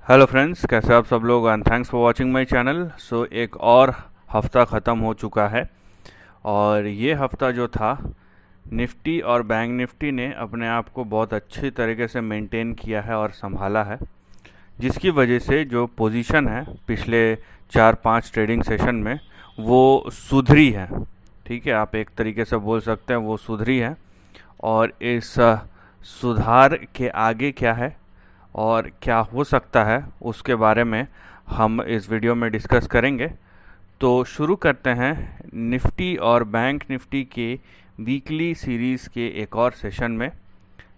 Hello friends, कैसे आप सब लोग and thanks for watching my channel. So एक और हफ्ता ख़त्म हो चुका है और ये हफ्ता जो था निफ्टी और बैंक निफ्टी ने अपने आप को बहुत अच्छी तरीके से मेंटेन किया है और संभाला है, जिसकी वजह से जो पोजीशन है पिछले 4-5 ट्रेडिंग सेशन में वो सुधरी है। ठीक है, आप एक तरीके से बोल सकते हैं वो सुधरी है। और इस सुधार के आगे क्या है और क्या हो सकता है उसके बारे में हम इस वीडियो में डिस्कस करेंगे। तो शुरू करते हैं निफ्टी और बैंक निफ्टी के वीकली सीरीज़ के एक और सेशन में,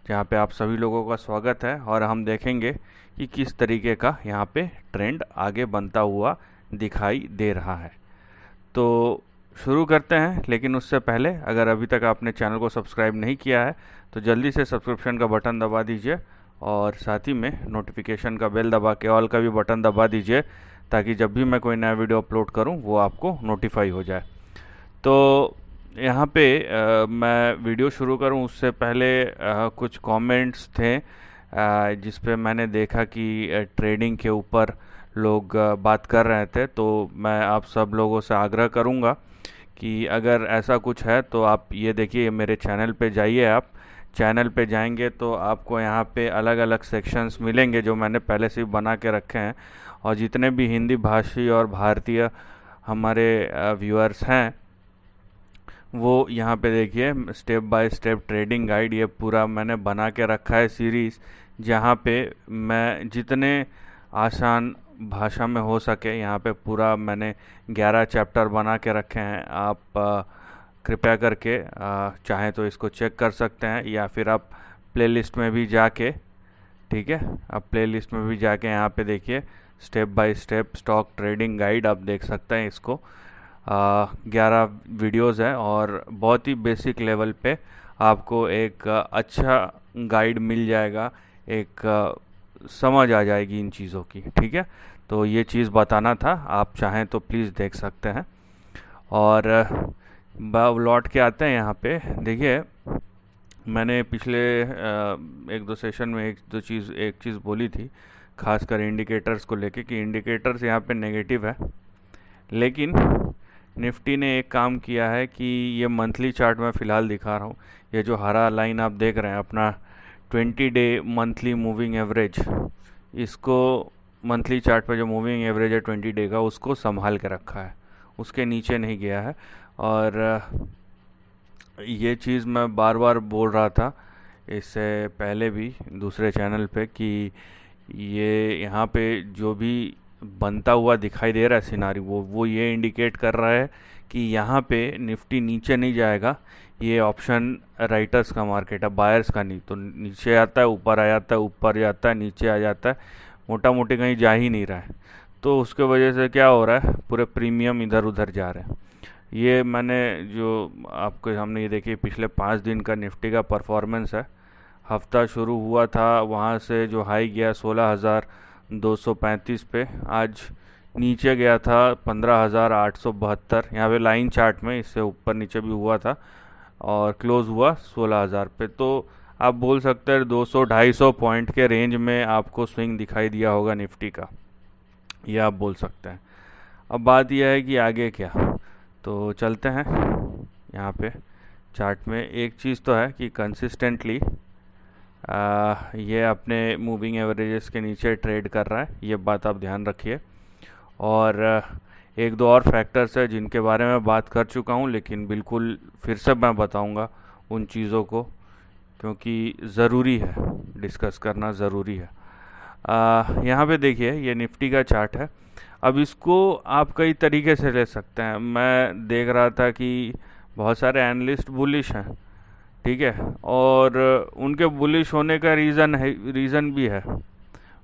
जहाँ पे आप सभी लोगों का स्वागत है और हम देखेंगे कि किस तरीके का यहाँ पे ट्रेंड आगे बनता हुआ दिखाई दे रहा है। तो शुरू करते हैं, लेकिन उससे पहले अगर अभी तक आपने चैनल को सब्सक्राइब नहीं किया है तो जल्दी से सब्सक्रिप्शन का बटन दबा दीजिए और साथ ही में नोटिफिकेशन का बेल दबा के ऑल का भी बटन दबा दीजिए, ताकि जब भी मैं कोई नया वीडियो अपलोड करूं वो आपको नोटिफाई हो जाए। तो यहाँ पे मैं वीडियो शुरू करूं उससे पहले कुछ कमेंट्स थे जिस पे मैंने देखा कि ट्रेडिंग के ऊपर लोग बात कर रहे थे। तो मैं आप सब लोगों से आग्रह करूँगा कि अगर ऐसा कुछ है तो आप ये देखिए, मेरे चैनल पे जाइए। आप चैनल पे जाएंगे तो आपको यहाँ पे अलग अलग सेक्शंस मिलेंगे जो मैंने पहले से ही बना के रखे हैं, और जितने भी हिंदी भाषी और भारतीय हमारे व्यूअर्स हैं वो यहाँ पे देखिए step by step trading guide ये पूरा मैंने बना के रखा है सीरीज़, जहाँ पे मैं जितने आसान भाषा में हो सके यहाँ पे पूरा मैंने 11 चैप्टर बना के रखे हैं। आप कृपया करके चाहें तो इसको चेक कर सकते हैं, या फिर आप प्लेलिस्ट में भी जाके, ठीक है, आप प्लेलिस्ट में भी जाके यहाँ पे देखिए step by step stock trading guide आप देख सकते हैं। इसको 11 वीडियोस हैं और बहुत ही बेसिक लेवल पे आपको एक अच्छा गाइड मिल जाएगा, एक समझ आ जाएगी इन चीज़ों की। ठीक है, तो ये चीज़ बताना था, आप चाहें तो प्लीज़ देख सकते हैं। और लौट के आते हैं यहाँ पे। देखिए, मैंने पिछले एक दो सेशन में एक चीज़ बोली थी, खासकर इंडिकेटर्स को लेके, कि इंडिकेटर्स यहाँ पे नेगेटिव है। लेकिन निफ्टी ने एक काम किया है कि ये मंथली चार्ट में फ़िलहाल दिखा रहा हूँ, ये जो हरा लाइन आप देख रहे हैं अपना 20 डे मंथली मूविंग एवरेज, इसको मंथली चार्ट पे जो मूविंग एवरेज है 20 डे का उसको संभाल के रखा है, उसके नीचे नहीं गया है। और ये चीज़ मैं बार बार बोल रहा था इससे पहले भी दूसरे चैनल पे कि ये यहाँ पे जो भी बनता हुआ दिखाई दे रहा है सिनारी, वो ये इंडिकेट कर रहा है कि यहाँ पे निफ्टी नीचे नहीं जाएगा। ये ऑप्शन राइटर्स का मार्केट है, बायर्स का नहीं। तो नीचे आता है, ऊपर आ जाता है, ऊपर जाता है, नीचे आ जाता है, मोटा मोटी कहीं जा ही नहीं रहा है। तो उसके वजह से क्या हो रहा है, पूरे प्रीमियम इधर उधर जा रहे हैं। ये मैंने जो आपके सामने ये देखिए पिछले 5 दिन का निफ्टी का परफॉर्मेंस है। हफ्ता शुरू हुआ था वहाँ से जो हाई गया 16,235 पे, आज नीचे गया था 15,872। यहाँ पे लाइन चार्ट में इससे ऊपर नीचे भी हुआ था और क्लोज हुआ 16,000 पे। तो आप बोल सकते हैं 200-250 पॉइंट के रेंज में आपको स्विंग दिखाई दिया होगा निफ्टी का, ये आप बोल सकते हैं। अब बात यह है कि आगे क्या, तो चलते हैं यहाँ पे चार्ट में। एक चीज़ तो है कि कंसिस्टेंटली ये अपने मूविंग एवरेजेस के नीचे ट्रेड कर रहा है, ये बात आप ध्यान रखिए। और एक दो और फैक्टर्स है जिनके बारे में बात कर चुका हूँ, लेकिन बिल्कुल फिर से मैं बताऊँगा उन चीज़ों को, क्योंकि ज़रूरी है, डिस्कस करना ज़रूरी है। यहाँ पे देखिए ये निफ्टी का चार्ट है। अब इसको आप कई तरीके से ले सकते हैं। मैं देख रहा था कि बहुत सारे एनालिस्ट बुलिश हैं, ठीक है, और उनके बुलिश होने का रीज़न भी है।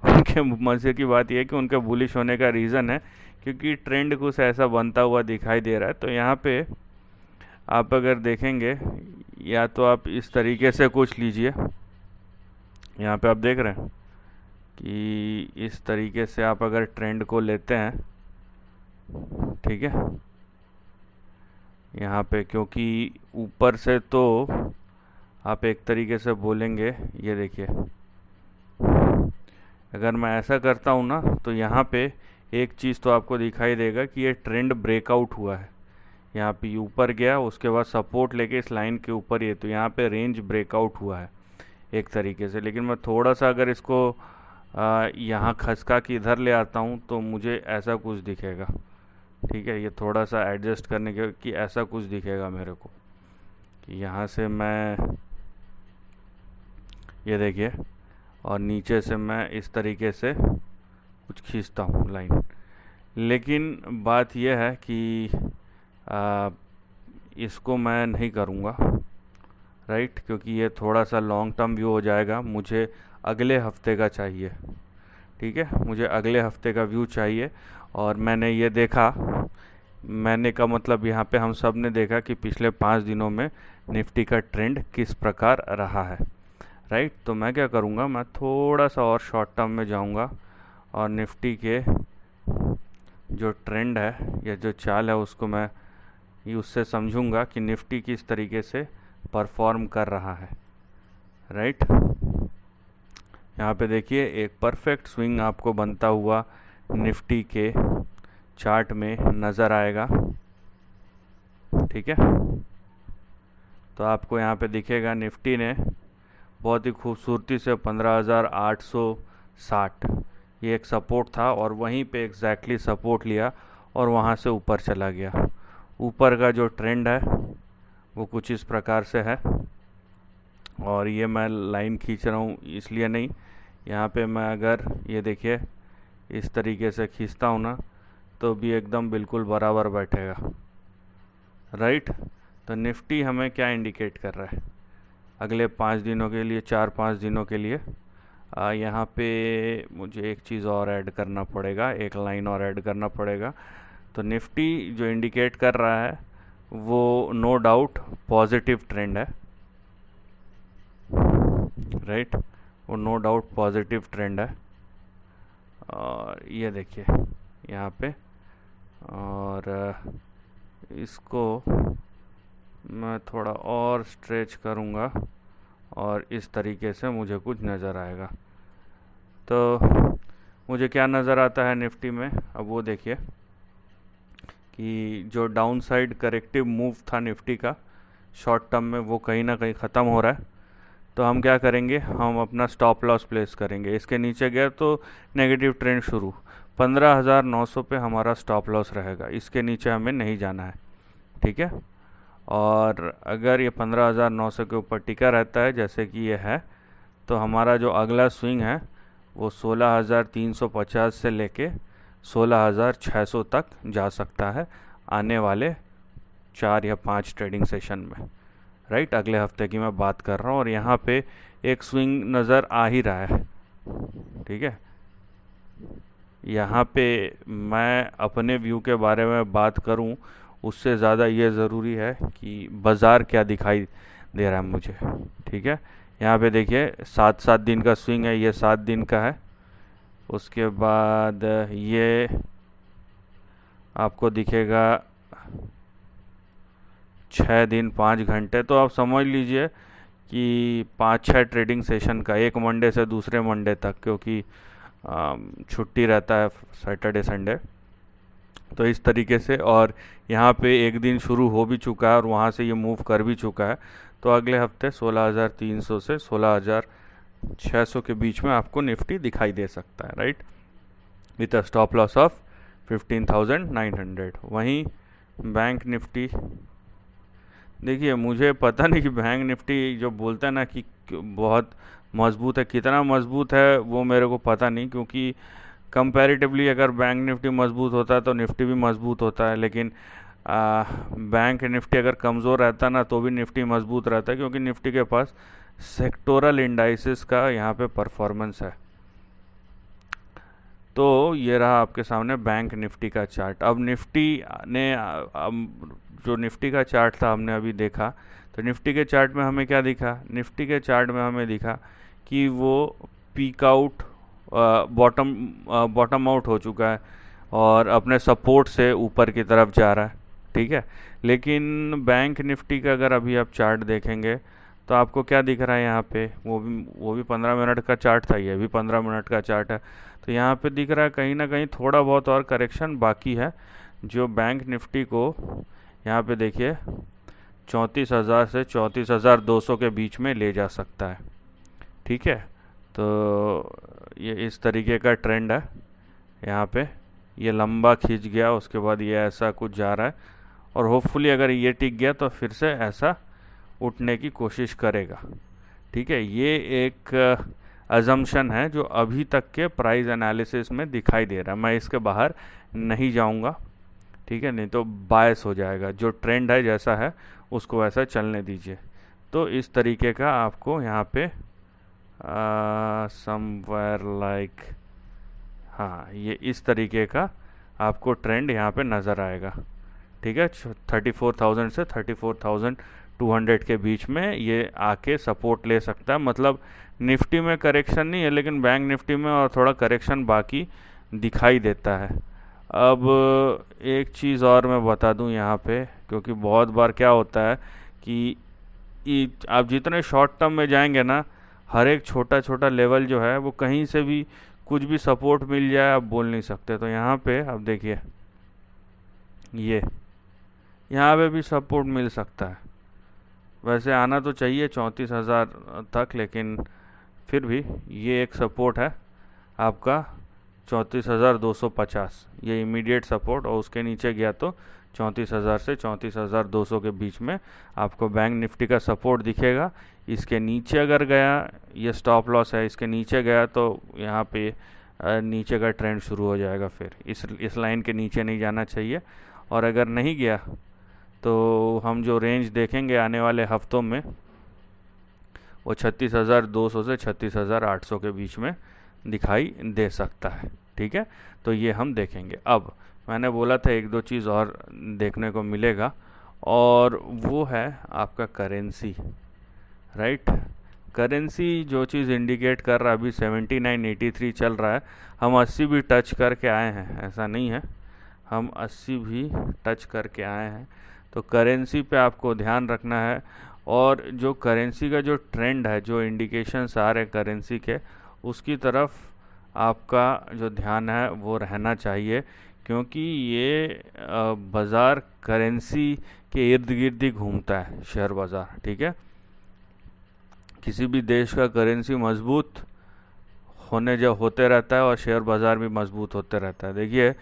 उनके मज़े की बात यह है कि उनके बुलिश होने का रीज़न है क्योंकि ट्रेंड कुछ ऐसा बनता हुआ दिखाई दे रहा है। तो यहाँ पे आप अगर देखेंगे, या तो आप इस तरीके से कुछ लीजिए, यहाँ पे आप देख रहे हैं कि इस तरीके से आप अगर ट्रेंड को लेते हैं, ठीक है, यहाँ पे क्योंकि ऊपर से तो आप एक तरीके से बोलेंगे, ये देखिए अगर मैं ऐसा करता हूँ ना तो यहाँ पे एक चीज़ तो आपको दिखाई देगा कि ये ट्रेंड ब्रेकआउट हुआ है। यहाँ पे ऊपर गया, उसके बाद सपोर्ट लेके इस लाइन के ऊपर ये, तो यहाँ पे रेंज ब्रेकआउट हुआ है एक तरीके से। लेकिन मैं थोड़ा सा अगर इसको यहाँ खसका के इधर ले आता हूँ तो मुझे ऐसा कुछ दिखेगा। ठीक है, ये थोड़ा सा एडजस्ट करने के कि ऐसा कुछ दिखेगा मेरे को कि यहाँ से मैं, ये देखिए, और नीचे से मैं इस तरीके से कुछ खींचता हूँ लाइन। लेकिन बात यह है कि इसको मैं नहीं करूँगा, राइट, क्योंकि ये थोड़ा सा लॉन्ग टर्म व्यू हो जाएगा। मुझे अगले हफ्ते का चाहिए। ठीक है, मुझे अगले हफ्ते का व्यू चाहिए। और मैंने ये देखा, मैंने का मतलब यहाँ पे हम सब ने देखा कि पिछले 5 दिनों में निफ्टी का ट्रेंड किस प्रकार रहा है, राइट। तो मैं क्या करूँगा, मैं थोड़ा सा और शॉर्ट टर्म में जाऊँगा और निफ्टी के जो ट्रेंड है या जो चाल है उसको मैं उससे समझूंगा कि निफ्टी किस तरीके से परफॉर्म कर रहा है, राइट। यहाँ पे देखिए एक परफेक्ट स्विंग आपको बनता हुआ निफ्टी के चार्ट में नज़र आएगा। ठीक है, तो आपको यहाँ पे दिखेगा निफ्टी ने बहुत ही खूबसूरती से 15,860 ये एक सपोर्ट था और वहीं पे एग्जैक्टली सपोर्ट लिया और वहाँ से ऊपर चला गया। ऊपर का जो ट्रेंड है वो कुछ इस प्रकार से है। और ये मैं लाइन खींच रहा हूँ इसलिए नहीं, यहाँ पे मैं अगर ये देखिए इस तरीके से खींचता हूँ ना तो भी एकदम बिल्कुल बराबर बैठेगा, राइट। तो निफ्टी हमें क्या इंडिकेट कर रहा है अगले 5 दिनों के लिए, 4-5 दिनों के लिए। यहाँ पे मुझे एक चीज़ और ऐड करना पड़ेगा, एक लाइन और ऐड करना पड़ेगा। तो निफ्टी जो इंडिकेट कर रहा है वो नो डाउट पॉजिटिव ट्रेंड है, राइट, वो नो डाउट पॉजिटिव ट्रेंड है। और ये देखिए यहाँ पे, और इसको मैं थोड़ा और स्ट्रेच करूँगा और इस तरीके से मुझे कुछ नज़र आएगा। तो मुझे क्या नज़र आता है निफ्टी में, अब वो देखिए कि जो डाउन साइड करेक्टिव मूव था निफ्टी का शॉर्ट टर्म में वो कहीं ना कहीं ख़त्म हो रहा है। तो हम क्या करेंगे, हम अपना स्टॉप लॉस प्लेस करेंगे। इसके नीचे गया तो नेगेटिव ट्रेंड शुरू, 15,900 पे हमारा स्टॉप लॉस रहेगा, इसके नीचे हमें नहीं जाना है। ठीक है, और अगर ये 15,900 के ऊपर टिका रहता है जैसे कि ये है, तो हमारा जो अगला स्विंग है वो 16,350 से लेके 16,600 तक जा सकता है आने वाले 4 या 5 ट्रेडिंग सेशन में, राइट। अगले हफ्ते की मैं बात कर रहा हूँ और यहाँ पे एक स्विंग नज़र आ ही रहा है। ठीक है, यहाँ पे मैं अपने व्यू के बारे में बात करूँ उससे ज़्यादा ये ज़रूरी है कि बाज़ार क्या दिखाई दे रहा है मुझे। ठीक है, यहाँ पे देखिए 7-7 दिन का स्विंग है, ये 7 दिन का है। उसके बाद ये आपको दिखेगा 6 दिन 5 घंटे। तो आप समझ लीजिए कि 5-6 ट्रेडिंग सेशन का, एक मंडे से दूसरे मंडे तक, क्योंकि छुट्टी रहता है सैटरडे संडे। तो इस तरीके से, और यहाँ पे एक दिन शुरू हो भी चुका है और वहाँ से ये मूव कर भी चुका है। तो अगले हफ्ते 16,300 से 16,600 के बीच में आपको निफ्टी दिखाई दे सकता है, right, with a stop loss of 15,900। वहीं बैंक निफ्टी देखिए, मुझे पता नहीं कि बैंक निफ्टी जो बोलता है ना कि बहुत मजबूत है, कितना मजबूत है वो मेरे को पता नहीं, क्योंकि कंपैरेटिवली अगर बैंक निफ्टी मजबूत होता है तो निफ्टी भी मजबूत होता है। लेकिन बैंक निफ्टी अगर कमज़ोर रहता ना तो भी निफ्टी मजबूत रहता है, क्योंकि निफ्टी के पास सेक्टोरल इंडाइसिस का यहाँ पे परफॉर्मेंस है। तो ये रहा आपके सामने बैंक निफ्टी का चार्ट। अब निफ्टी ने जो निफ्टी का चार्ट था हमने अभी देखा, तो निफ्टी के चार्ट में हमें क्या दिखा, निफ्टी के चार्ट में हमें दिखा कि वो पीक आउट, बॉटम आउट हो चुका है और अपने सपोर्ट से ऊपर की तरफ जा रहा है। ठीक है, लेकिन बैंक निफ्टी का अगर अभी आप चार्ट देखेंगे तो आपको क्या दिख रहा है यहाँ पे, वो भी 15 मिनट का चार्ट था, ये भी 15 मिनट का चार्ट है। तो यहाँ पे दिख रहा है कहीं ना कहीं थोड़ा बहुत और करेक्शन बाकी है, जो बैंक निफ्टी को यहाँ पे देखिए 34,000 से 34,200 के बीच में ले जा सकता है। ठीक है, तो ये इस तरीके का ट्रेंड है। यहाँ पे ये लंबा खींच गया, उसके बाद ये ऐसा कुछ जा रहा है, और होपफुली अगर ये टिक गया तो फिर से ऐसा उठने की कोशिश करेगा। ठीक है, ये एक अजम्पशन है जो अभी तक के प्राइस एनालिसिस में दिखाई दे रहा है। मैं इसके बाहर नहीं जाऊंगा, ठीक है, नहीं तो बायस हो जाएगा। जो ट्रेंड है जैसा है उसको वैसा चलने दीजिए। तो इस तरीके का आपको यहाँ पे समवेयर लाइक, हाँ, ये इस तरीके का आपको ट्रेंड यहाँ पे नज़र आएगा। ठीक है, 34,000 से 34,200 के बीच में ये आके सपोर्ट ले सकता है। मतलब निफ्टी में करेक्शन नहीं है, लेकिन बैंक निफ्टी में और थोड़ा करेक्शन बाकी दिखाई देता है। अब एक चीज़ और मैं बता दूं यहाँ पे, क्योंकि बहुत बार क्या होता है कि आप जितने शॉर्ट टर्म में जाएंगे ना, हर एक छोटा छोटा लेवल जो है वो कहीं से भी कुछ भी सपोर्ट मिल जाए आप बोल नहीं सकते। तो यहाँ पे अब देखिए, ये यहाँ पे भी सपोर्ट मिल सकता है। वैसे आना तो चाहिए 34,000 तक, लेकिन फिर भी ये एक सपोर्ट है आपका 34,250, ये इमीडिएट सपोर्ट, और उसके नीचे गया तो 34,000 से 34,200 के बीच में आपको बैंक निफ्टी का सपोर्ट दिखेगा। इसके नीचे अगर गया, ये स्टॉप लॉस है, इसके नीचे गया तो यहाँ पे नीचे का ट्रेंड शुरू हो जाएगा। फिर इस लाइन के नीचे नहीं जाना चाहिए, और अगर नहीं गया तो हम जो रेंज देखेंगे आने वाले हफ्तों में वो 36,200 से 36,800 के बीच में दिखाई दे सकता है। ठीक है, तो ये हम देखेंगे। अब मैंने बोला था एक दो चीज़ और देखने को मिलेगा, और वो है आपका करेंसी, राइट। करेंसी जो चीज़ इंडिकेट कर रहा है, अभी 79.83 चल रहा है। हम 80 भी टच करके आए हैं, ऐसा नहीं है, हम 80 भी टच करके आए हैं। तो करेंसी पे आपको ध्यान रखना है, और जो करेंसी का जो ट्रेंड है, जो इंडिकेशंस आ रहे हैं करेंसी के, उसकी तरफ आपका जो ध्यान है वो रहना चाहिए, क्योंकि ये बाज़ार करेंसी के इर्द गिर्द ही घूमता है, शेयर बाज़ार। ठीक है, किसी भी देश का करेंसी मजबूत होते रहता है, और शेयर बाज़ार भी मजबूत होते रहता है। देखिए,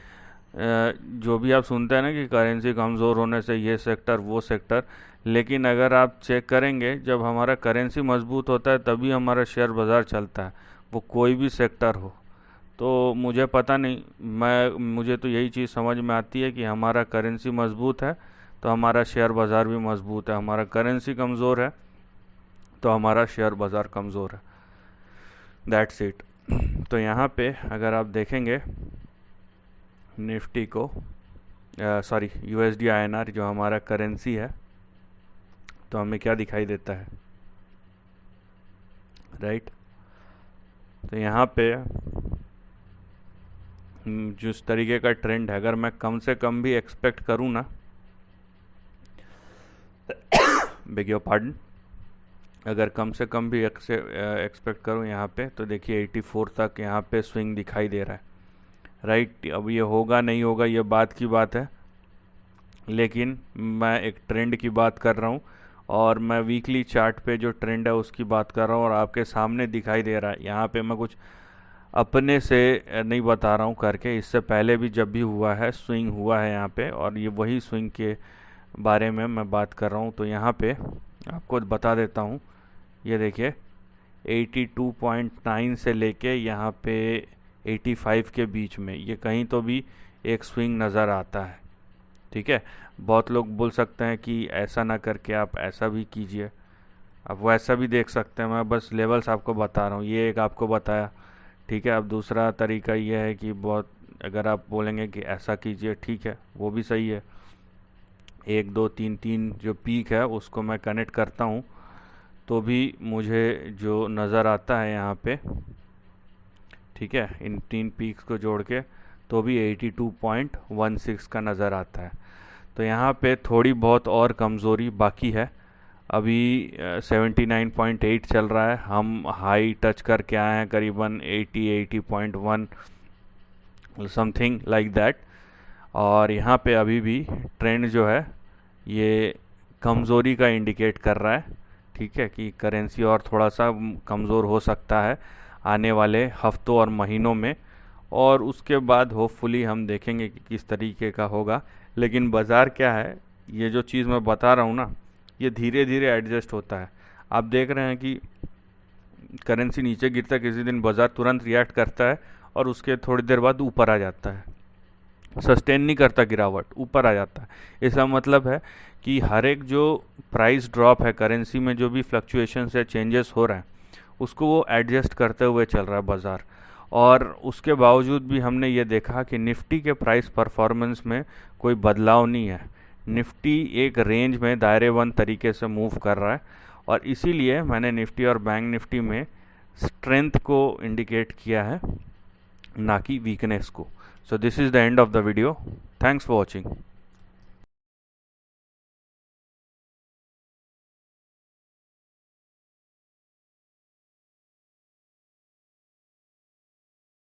जो भी आप सुनते हैं ना कि करेंसी कमज़ोर होने से ये सेक्टर वो सेक्टर, लेकिन अगर आप चेक करेंगे, जब हमारा करेंसी मजबूत होता है तभी हमारा शेयर बाज़ार चलता है, वो कोई भी सेक्टर हो। तो मुझे पता नहीं, मुझे तो यही चीज़ समझ में आती है कि हमारा करेंसी मजबूत है तो हमारा शेयर बाज़ार भी मजबूत है, हमारा करेंसी कमज़ोर है तो हमारा शेयर बाज़ार कमज़ोर है। That's it. तो यहाँ पे अगर आप देखेंगे निफ्टी को, सॉरी USD INR जो हमारा करेंसी है, तो हमें क्या दिखाई देता है, राइट। तो यहाँ पे जिस तरीके का ट्रेंड है, अगर मैं कम से कम भी एक्सपेक्ट करूँ ना, बेग योर पार्डन, अगर कम से कम भी एक्सपेक्ट करूँ यहाँ पे, तो देखिए 84 तक यहाँ पे स्विंग दिखाई दे रहा है, राइट। अब ये होगा नहीं होगा ये बात की बात है, लेकिन मैं एक ट्रेंड की बात कर रहा हूँ, और मैं वीकली चार्ट पे जो ट्रेंड है उसकी बात कर रहा हूँ, और आपके सामने दिखाई दे रहा है। यहाँ पे मैं कुछ अपने से नहीं बता रहा हूँ करके, इससे पहले भी जब भी हुआ है स्विंग हुआ है यहाँ पे, और ये वही स्विंग के बारे में मैं बात कर रहा हूँ। तो यहाँ पे आपको बता देता हूँ, ये देखिए 82.9 से लेके यहाँ पे 85 के बीच में ये कहीं तो भी एक स्विंग नज़र आता है। ठीक है, बहुत लोग बोल सकते हैं कि ऐसा ना करके आप ऐसा भी कीजिए, आप वैसा भी देख सकते हैं, मैं बस लेवल्स आपको बता रहा हूँ, ये एक आपको बताया। ठीक है, अब दूसरा तरीका ये है कि बहुत अगर आप बोलेंगे कि ऐसा कीजिए, ठीक है, वो भी सही है। 1 2 3 3 जो पीक है उसको मैं कनेक्ट करता हूँ, तो भी मुझे जो नज़र आता है यहाँ पे, ठीक है, इन 3 पीक्स को जोड़ के तो भी 82.16 का नज़र आता है। तो यहाँ पे थोड़ी बहुत और कमज़ोरी बाकी है, अभी 79.8 चल रहा है। हम हाई टच करके आए हैं करीबन 80.1 समथिंग लाइक दैट। और यहाँ पे अभी भी ट्रेंड जो है ये कमज़ोरी का इंडिकेट कर रहा है, ठीक है, कि करेंसी और थोड़ा सा कमज़ोर हो सकता है आने वाले हफ्तों और महीनों में। और उसके बाद होपफुली हम देखेंगे कि किस तरीके का होगा। लेकिन बाज़ार क्या है, ये जो चीज़ मैं बता रहा हूँ ना, ये धीरे धीरे एडजस्ट होता है। आप देख रहे हैं कि करेंसी नीचे गिरता है, किसी दिन बाज़ार तुरंत रिएक्ट करता है और उसके थोड़ी देर बाद ऊपर आ जाता है, सस्टेन नहीं करता गिरावट, ऊपर आ जाता है। इसका मतलब है कि हर एक जो प्राइस ड्रॉप है करेंसी में, जो भी फ्लक्चुएशन है, चेंजेस हो रहा है, उसको वो एडजस्ट करते हुए चल रहा है बाज़ार। और उसके बावजूद भी हमने ये देखा कि निफ्टी के प्राइस परफॉर्मेंस में कोई बदलाव नहीं है। निफ्टी एक रेंज में दायरेबंद तरीके से मूव कर रहा है और इसीलिए मैंने निफ्टी और बैंक निफ्टी में स्ट्रेंथ को इंडिकेट किया है, ना कि वीकनेस को। So this is the end of the video. Thanks for watching.